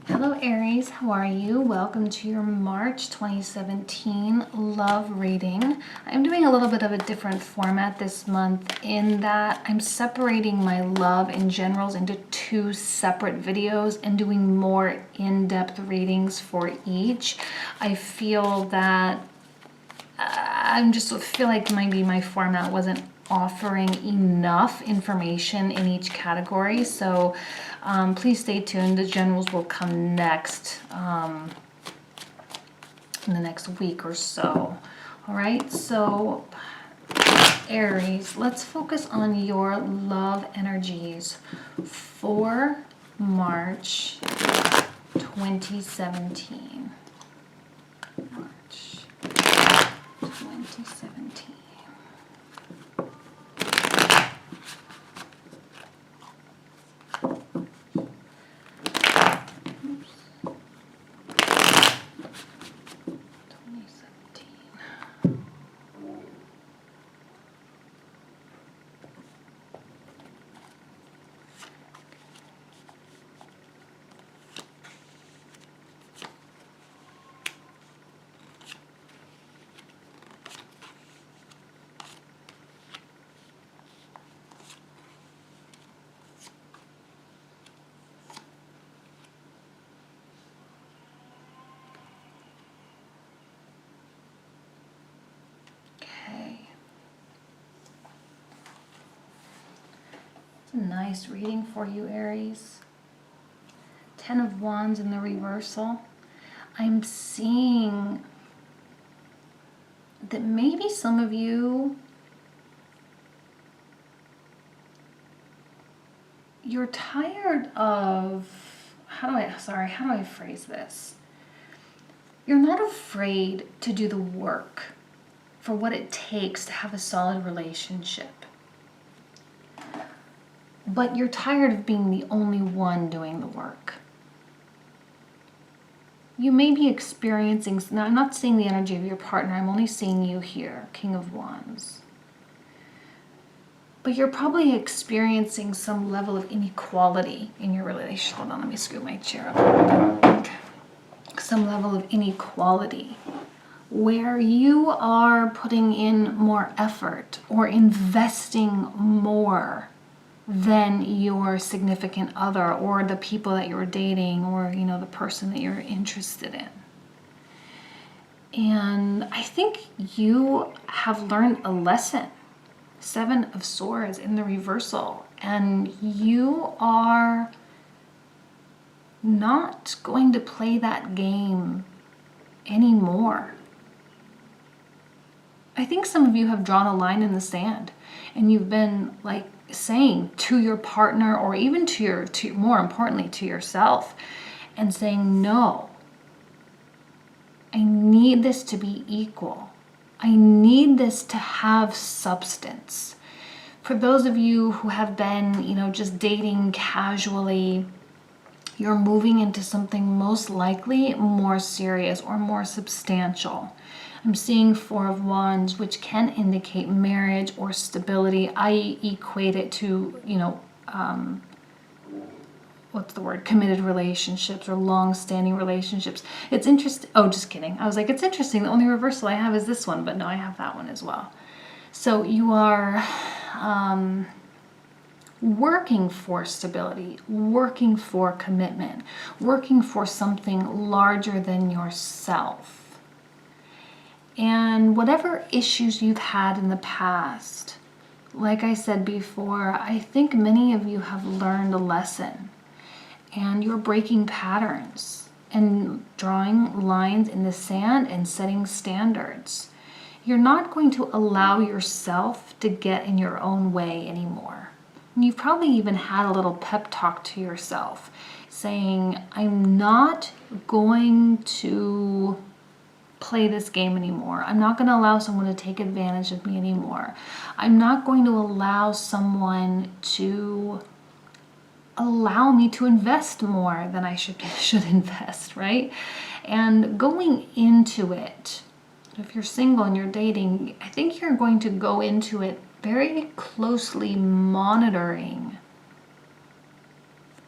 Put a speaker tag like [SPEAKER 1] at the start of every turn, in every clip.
[SPEAKER 1] Hello Aries, how are you? Welcome to your March 2017 love reading. I'm doing a little bit of a different format this month in that I'm separating my love in generals into two separate videos and doing more in-depth readings for each. I feel that I just feel like maybe my format wasn't offering enough information in each category. So please stay tuned. The generals will come next in the next week or so. All right, so Aries, let's focus on your love energies for March 2017. March 2017. It's a nice reading for you, Aries. 10 of Wands in the reversal. I'm seeing that maybe some of you, you're tired of, how do I phrase this? You're not afraid to do the work for what it takes to have a solid relationship. But you're tired of being the only one doing the work. You may be experiencing, now I'm not seeing the energy of your partner, I'm only seeing you here, King of Wands. But you're probably experiencing some level of inequality in your relationship. Hold on, let me scoot my chair up a little bit. Some level of inequality where you are putting in more effort or investing more than your significant other or the people that you're dating or, you know, the person that you're interested in. And I think you have learned a lesson. 7 of Swords in the reversal, and you are not going to play that game anymore. I think some of you have drawn a line in the sand and you've been like saying to your partner or even to more importantly to yourself and saying, no, I need this to be equal. I need this to have substance. For those of you who have been, you know, just dating casually, you're moving into something most likely more serious or more substantial. I'm seeing 4 of Wands, which can indicate marriage or stability. I equate it to, you know, what's the word? Committed relationships or long-standing relationships. It's interesting. Oh, just kidding. I was like, it's interesting. The only reversal I have is this one, but no, I have that one as well. So you are working for stability, working for commitment, working for something larger than yourself. And whatever issues you've had in the past, like I said before, I think many of you have learned a lesson. And you're breaking patterns and drawing lines in the sand and setting standards. You're not going to allow yourself to get in your own way anymore. And you've probably even had a little pep talk to yourself saying, I'm not going to play this game anymore. I'm not going to allow someone to take advantage of me anymore. I'm not going to allow someone to allow me to invest more than I should invest, right? And going into it, if you're single and you're dating, I think you're going to go into it very closely monitoring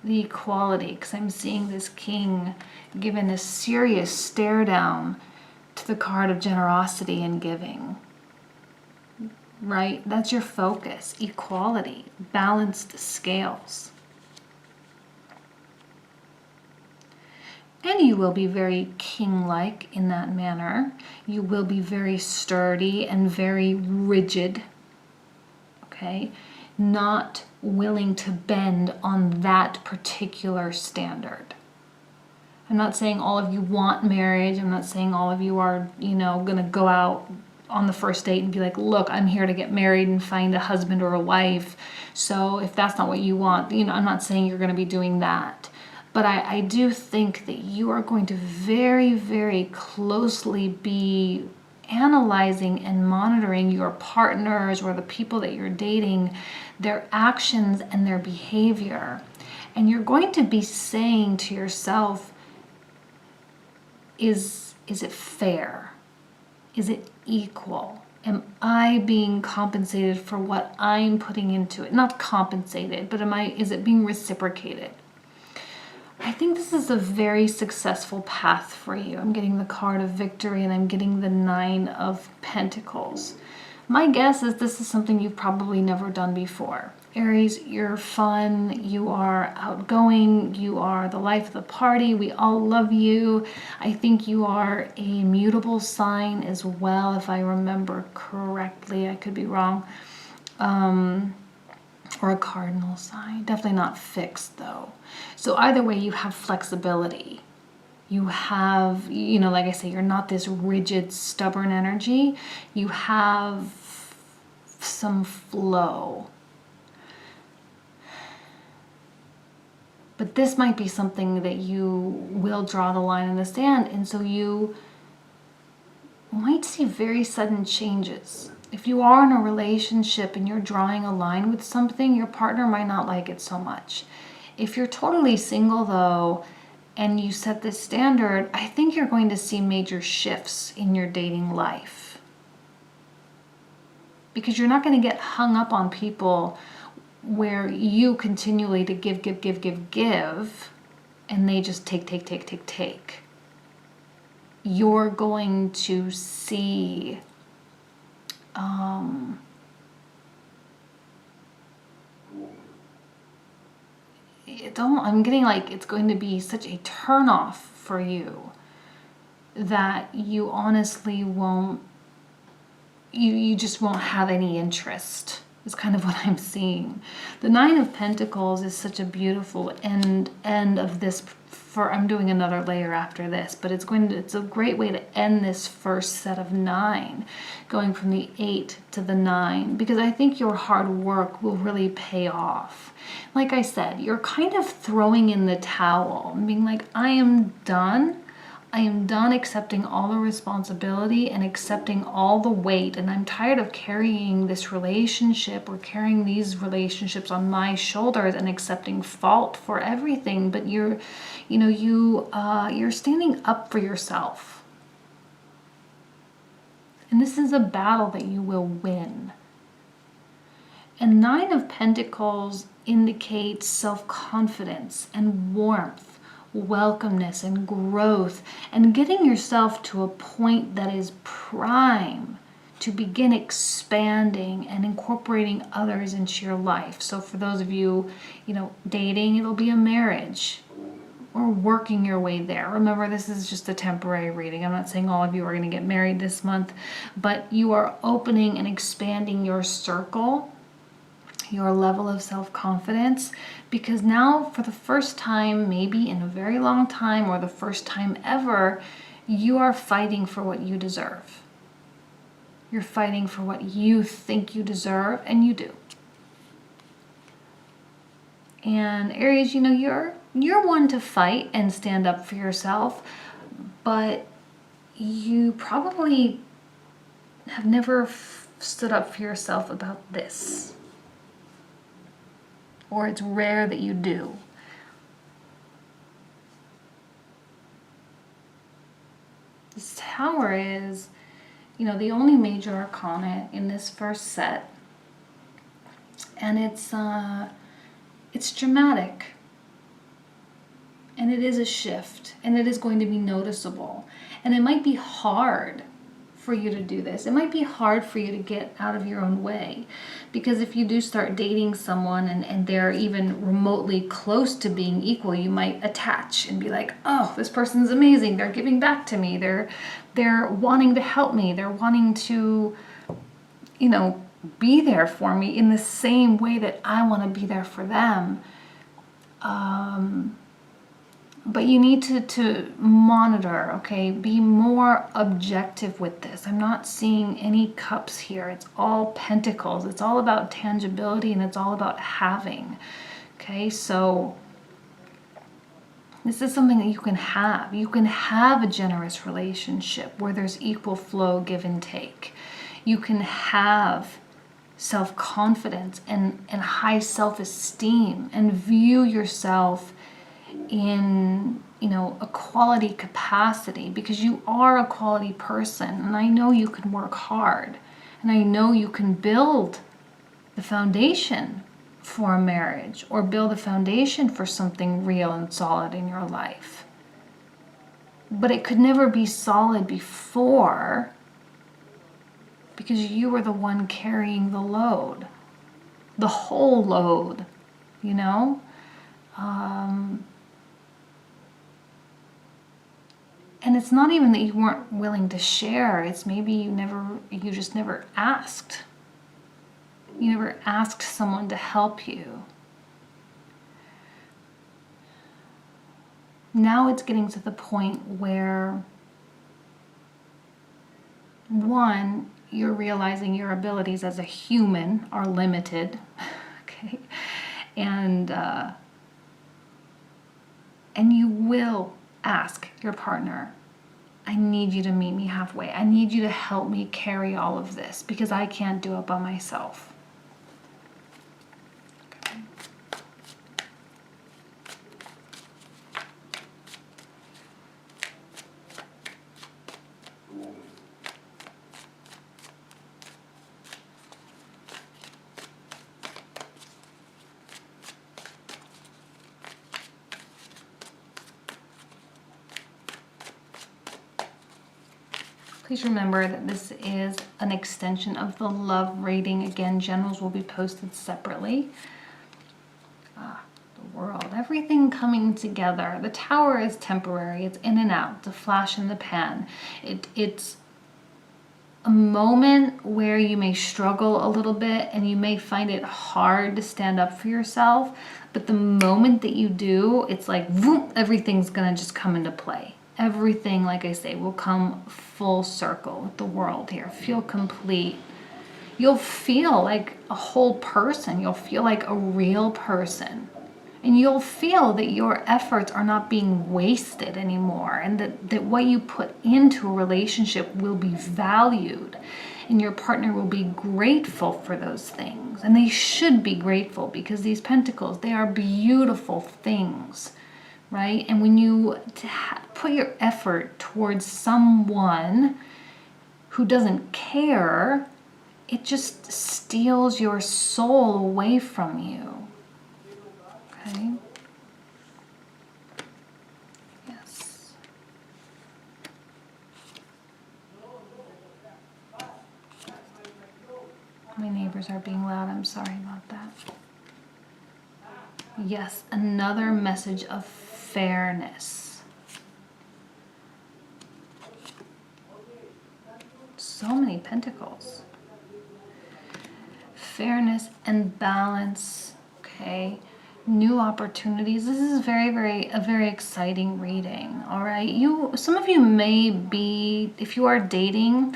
[SPEAKER 1] the equality, because I'm seeing this king giving a serious stare down to the card of generosity and giving. Right? That's your focus. Equality. Balanced scales. And you will be very king-like in that manner. You will be very sturdy and very rigid. Okay? Not willing to bend on that particular standard. I'm not saying all of you want marriage. I'm not saying all of you are, going to go out on the first date and be like, look, I'm here to get married and find a husband or a wife. So if that's not what you want, I'm not saying you're going to be doing that. But I do think that you are going to very, very closely be analyzing and monitoring your partners or the people that you're dating, their actions and their behavior. And you're going to be saying to yourself, is it fair? Is it equal? Am I being compensated for what I'm putting into it? Not compensated, but is it being reciprocated? I think this is a very successful path for you. I'm getting the card of victory and I'm getting the 9 of Pentacles. My guess is this is something you've probably never done before. Aries, you're fun, you are outgoing, you are the life of the party, we all love you. I think you are a mutable sign as well, if I remember correctly. I could be wrong. Or a cardinal sign. Definitely not fixed though. So either way, you have flexibility. You have, like I say, you're not this rigid, stubborn energy. You have some flow. But this might be something that you will draw the line in the sand, and so you might see very sudden changes. If you are in a relationship and you're drawing a line with something, your partner might not like it so much. If you're totally single though, and you set this standard, I think you're going to see major shifts in your dating life. Because you're not going to get hung up on people where you continually to give, and they just take. You're going to see I'm getting like it's going to be such a turnoff for you that you honestly won't, you just won't have any interest. Is kind of what I'm seeing. The 9 of Pentacles is such a beautiful end of this. I'm doing another layer after this, but it's a great way to end this first set of 9, going from the 8 to the 9, because I think your hard work will really pay off. Like I said, you're kind of throwing in the towel and being like, I am done. I am done accepting all the responsibility and accepting all the weight, and I'm tired of carrying this relationship or carrying these relationships on my shoulders and accepting fault for everything. But you're standing up for yourself. And this is a battle that you will win. And 9 of Pentacles indicates self-confidence and warmth, welcomeness and growth, and getting yourself to a point that is prime to begin expanding and incorporating others into your life. So for those of you, dating, it'll be a marriage or working your way there. Remember, this is just a temporary reading. I'm not saying all of you are going to get married this month, but you are opening and expanding your circle, your level of self-confidence, because now for the first time, maybe in a very long time, or the first time ever, you are fighting for what you deserve. You're fighting for what you think you deserve, and you do. And Aries, you're one to fight and stand up for yourself, but you probably have never stood up for yourself about this. Or it's rare that you do. This Tower is, the only major arcana in this first set. And it's dramatic. And it is a shift, and it is going to be noticeable. And it might be hard for you to do this. It might be hard for you to get out of your own way, because if you do start dating someone and they're even remotely close to being equal, you might attach and be like, oh, this person's amazing. They're giving back to me. They're wanting to help me. They're wanting to, be there for me in the same way that I want to be there for them. But you need to monitor, okay? Be more objective with this. I'm not seeing any cups here. It's all pentacles. It's all about tangibility, and it's all about having, okay? So this is something that you can have. You can have a generous relationship where there's equal flow, give and take. You can have self-confidence and high self-esteem and view yourself in a quality capacity, because you are a quality person, and I know you can work hard, and I know you can build the foundation for a marriage or build a foundation for something real and solid in your life. But it could never be solid before, because you were the one carrying the load, the whole load, And it's not even that you weren't willing to share. It's maybe you just never asked. You never asked someone to help you. Now it's getting to the point where, one, you're realizing your abilities as a human are limited, okay? And you will ask your partner, I need you to meet me halfway. I need you to help me carry all of this, because I can't do it by myself. Okay. Please remember that this is an extension of the love reading. Again, generals will be posted separately. The world, everything coming together. The Tower is temporary. It's in and out. It's a flash in the pan. It's a moment where you may struggle a little bit and you may find it hard to stand up for yourself. But the moment that you do, it's like, boom, everything's going to just come into play. Everything, like I say, will come full circle with the world here. Feel complete. You'll feel like a whole person. You'll feel like a real person. And you'll feel that your efforts are not being wasted anymore, and that what you put into a relationship will be valued, and your partner will be grateful for those things. And they should be grateful, because these pentacles, they are beautiful things. Right? And when you put your effort towards someone who doesn't care, it just steals your soul away from you. Okay? Yes. My neighbors are being loud. I'm sorry about that. Yes, another message of fairness. So many pentacles. Fairness and balance, okay? New opportunities. This is a very exciting reading, all right? Some of you may be, if you are dating,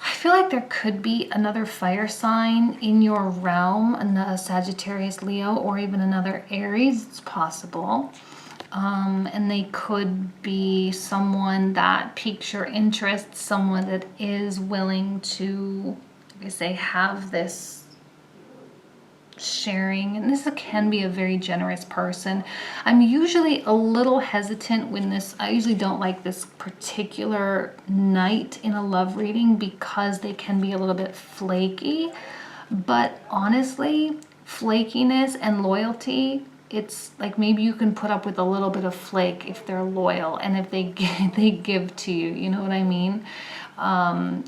[SPEAKER 1] I feel like there could be another fire sign in your realm, a Sagittarius, Leo, or even another Aries. It's possible. And they could be someone that piques your interest, someone that is willing to, like I say, have this sharing. And this can be a very generous person. I'm usually a little hesitant when I usually don't like this particular night in a love reading, because they can be a little bit flaky. But honestly, flakiness and loyalty it's like maybe you can put up with a little bit of flake if they're loyal and if they give to you, you know what I mean?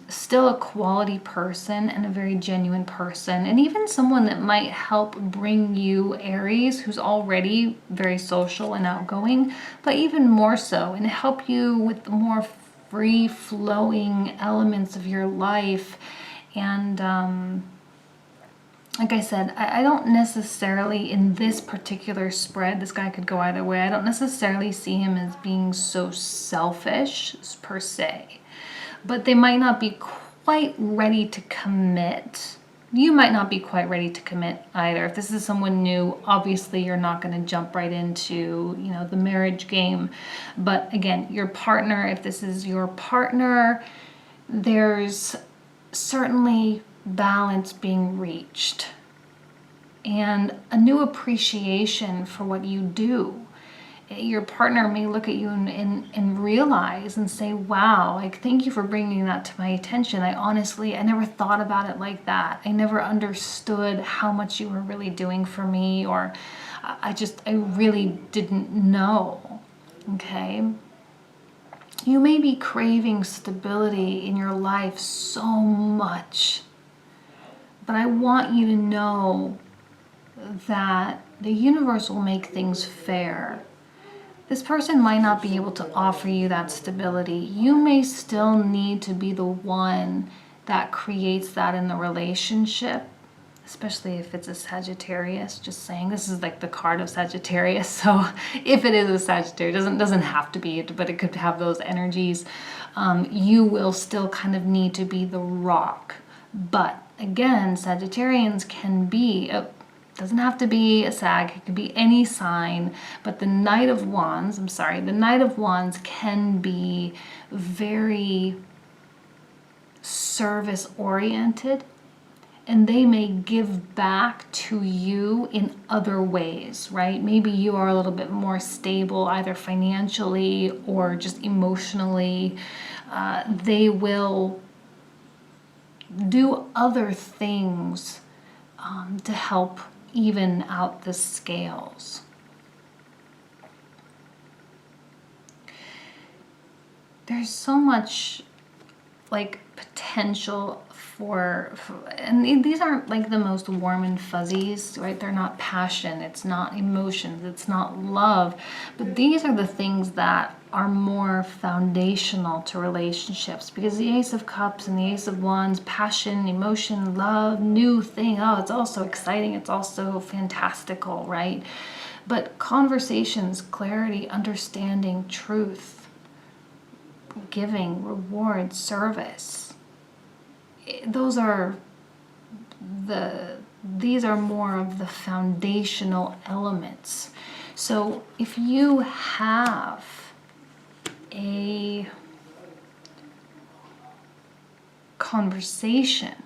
[SPEAKER 1] Still a quality person and a very genuine person, and even someone that might help bring you, Aries, who's already very social and outgoing, but even more so, and help you with the more free-flowing elements of your life. And like I said, I don't necessarily, in this particular spread, this guy could go either way, I don't necessarily see him as being so selfish per se. But they might not be quite ready to commit. You might not be quite ready to commit either. If this is someone new, obviously you're not going to jump right into, you know, the marriage game. But again, your partner, if this is your partner, there's certainly balance being reached and a new appreciation for what you do. Your partner may look at you and realize and say, wow, like, thank you for bringing that to my attention. I never thought about it like that. I never understood how much you were really doing for me, or I really didn't know. Okay. You may be craving stability in your life so much, but I want you to know that the universe will make things fair. This person might not be able to offer you that stability. You may still need to be the one that creates that in the relationship, especially if it's a Sagittarius. Just saying, this is like the card of Sagittarius. So if it is a Sagittarius, doesn't have to be, but it could have those energies. You will still kind of need to be the rock. But again, Sagittarians can be doesn't have to be a Sag, it could be any sign, but the Knight of Wands can be very service oriented, and they may give back to you in other ways, right? Maybe you are a little bit more stable, either financially or just emotionally. They will do other things to help even out the scales. There's so much like potential and these aren't like the most warm and fuzzies, right? They're not passion, it's not emotions, it's not love, but these are the things that are more foundational to relationships, because the Ace of Cups and the Ace of Wands, passion, emotion, love, new thing, oh, it's also exciting, it's also fantastical, right? But conversations, clarity, understanding, truth, giving, reward, service, these are more of the foundational elements. So if you have a conversation,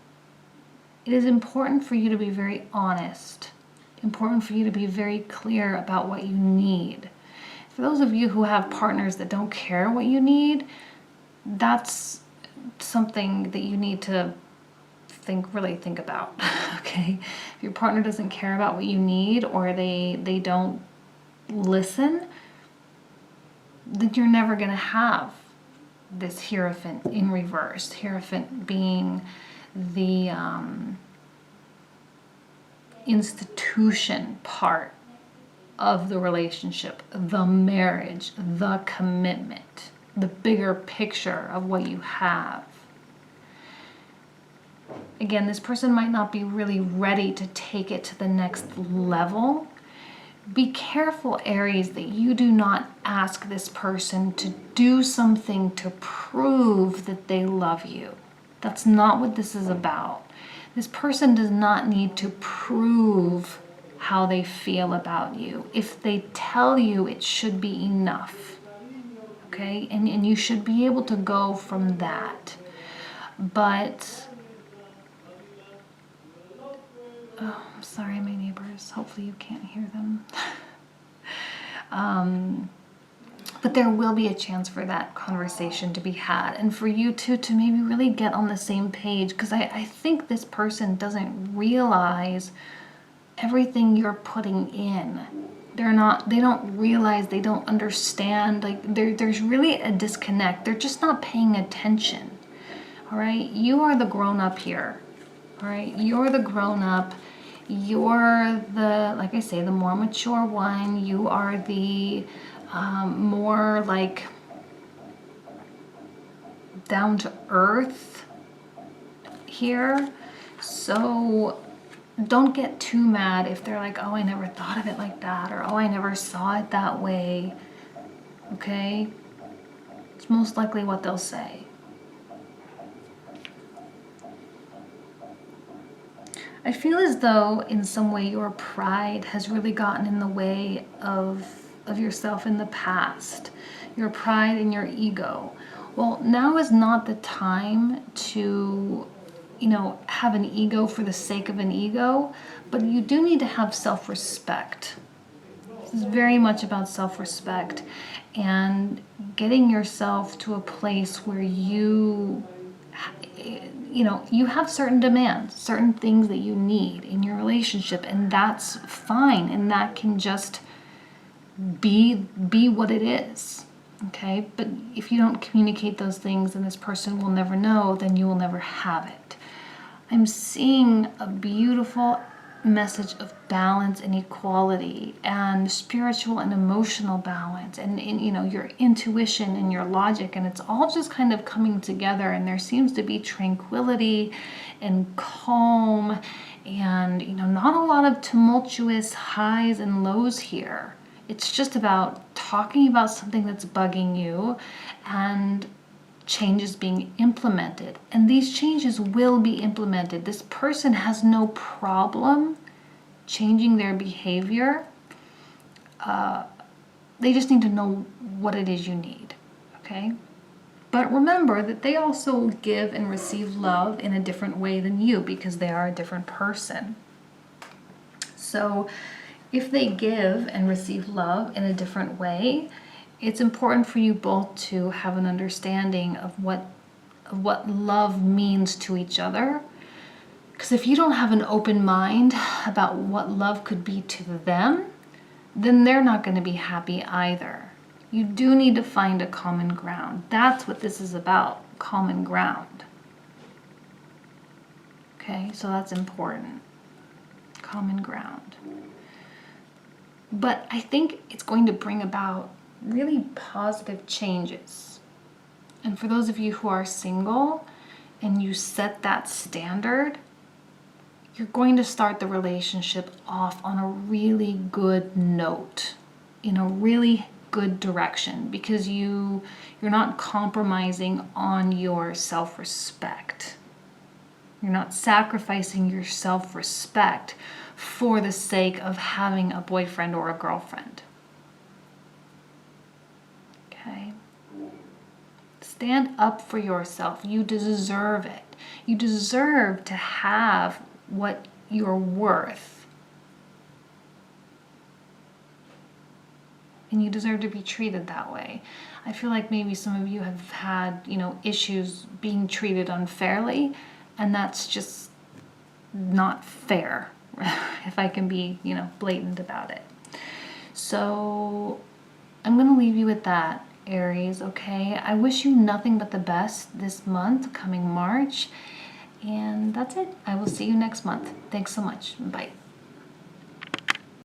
[SPEAKER 1] it is important for you to be very honest, important for you to be very clear about what you need. For those of you who have partners that don't care what you need, that's something that you need to really think about. Okay, if your partner doesn't care about what you need, or they don't listen, then you're never going to have this Hierophant in reverse. Hierophant being the institution part of the relationship, the marriage, the commitment, the bigger picture of what you have. Again, this person might not be really ready to take it to the next level. Be careful, Aries, that you do not ask this person to do something to prove that they love you. That's not what this is about. This person does not need to prove how they feel about you. If they tell you, it should be enough. Okay? And you should be able to go from that. But oh, I'm sorry, my neighbors. Hopefully you can't hear them. But there will be a chance for that conversation to be had, and for you two to maybe really get on the same page, because I think this person doesn't realize everything you're putting in. They don't realize, they don't understand. Like there's really a disconnect. They're just not paying attention. All right, you are the grown up here. All right, you're the grown up. You're the, like I say, the more mature one. You are the more like down to earth here. So don't get too mad if they're like, oh, I never thought of it like that, or oh, I never saw it that way. Okay? It's most likely what they'll say. I feel as though in some way your pride has really gotten in the way of yourself in the past. Your pride and your ego. Well, now is not the time to, have an ego for the sake of an ego, but you do need to have self-respect. This is very much about self-respect and getting yourself to a place where you have certain demands, certain things that you need in your relationship, and that's fine, and that can just be what it is. Okay? But if you don't communicate those things and this person will never know, then you will never have it. I'm seeing a beautiful message of balance and equality and spiritual and emotional balance and your intuition and your logic, and it's all just kind of coming together, and there seems to be tranquility and calm and not a lot of tumultuous highs and lows here. It's just about talking about something that's bugging you and changes being implemented. And these changes will be implemented. This person has no problem changing their behavior. They just need to know what it is you need. Okay? But remember that they also give and receive love in a different way than you because they are a different person. So if they give and receive love in a different way, it's important for you both to have an understanding of what love means to each other. Because if you don't have an open mind about what love could be to them, then they're not going to be happy either. You do need to find a common ground. That's what this is about, common ground. Okay, so that's important. Common ground. But I think it's going to bring about really positive changes. And for those of you who are single and you set that standard, you're going to start the relationship off on a really good note, in a really good direction, because you're not compromising on your self-respect. You're not sacrificing your self-respect for the sake of having a boyfriend or a girlfriend. Okay? Stand up for yourself. You deserve it. You deserve to have what you're worth. And you deserve to be treated that way. I feel like maybe some of you have had, issues being treated unfairly, and that's just not fair, if I can be, blatant about it. So I'm going to leave you with that, Aries, okay? I wish you nothing but the best this month, coming March. And that's it. I will see you next month. Thanks so much. Bye.